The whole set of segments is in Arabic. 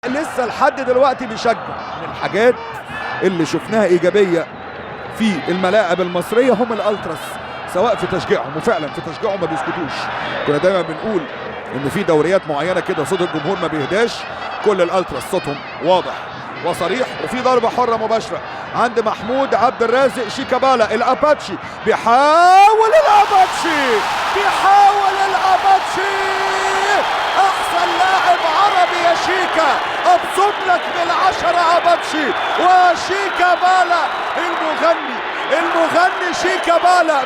لسه لحد دلوقتي بيشجع. من الحاجات اللي شفناها ايجابيه في الملاعب المصريه هم الالتراس، سواء في تشجيعهم، وفعلا في تشجيعهم ما بيسكتوش. كنا دايما بنقول ان في دوريات معينه كده صوت الجمهور ما بيهداش، كل الالتراس صوتهم واضح وصريح. وفي ضربه حره مباشره عند محمود عبد الرازق شيكابالا. الاباتشي بيحاول، احسن لاعب عربي يا شيكا، ابصم لك بال10 اباتشي. وشيكابالا المغني شيكابالا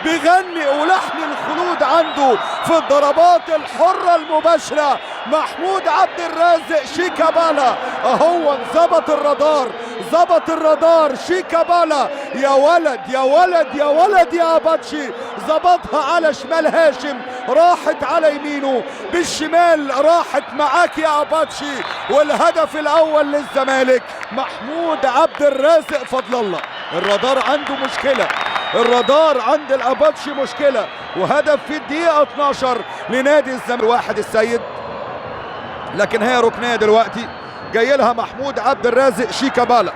بيغني ولحن الخلود عنده في الضربات الحرة المباشرة. محمود عبد الرازق شيكابالا اهو ظبط الرادار شيكابالا. يا ولد يا اباتشي، ظبطها على شمال هاشم، راحت على يمينه، بالشمال راحت معاك يا اباتشي. والهدف الاول للزمالك. محمود عبد الرازق فضل الله. الرادار عنده مشكلة، الرادار عند الاباتشي مشكلة. وهدف في الدقيقة 12 لنادي الزمالك. واحد السيد، لكن هي ركنية دلوقتي جاي لها محمود عبد الرازق شيكابالا.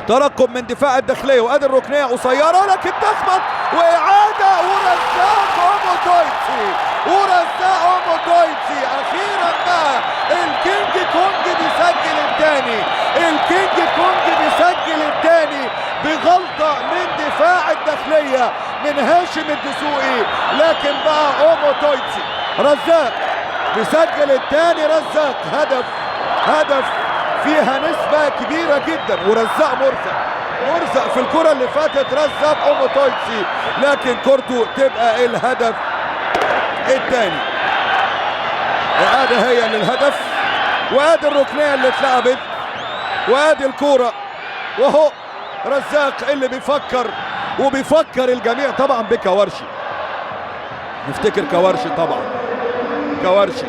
ترقب من دفاع الداخلية، وادي الركنية قصيرة لكن تخبط، وإعادة ورزاق أومو دويتسي. أخيرا بقى الكينج كونج بيسجل الثاني بغلطة من دفاع الداخلية من هاشم الدسوقي. لكن بقى أومو دويتسي رزاق بيسجل الثاني. رزاق هدف فيها نسبة كبيرة جدا، ورزاق مرزق في الكرة اللي فاتت رزاق أومو دويتسي، لكن كورته تبقى الهدف الثاني. وادي هي للهدف، وادي الركنية اللي اتلعبت، وادي الكرة، وهو رزاق اللي بيفكر الجميع طبعا بكوارشي. نفتكر كوارشي طبعا، كوارشي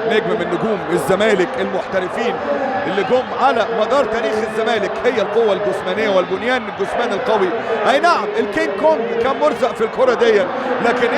نجم من نجوم الزمالك المحترفين اللي جم على مدار تاريخ الزمالك. هي القوة الجسمانية والبنيان الجسماني القوي. اي نعم الكينج كونج كان مرزق في الكرة دي، لكن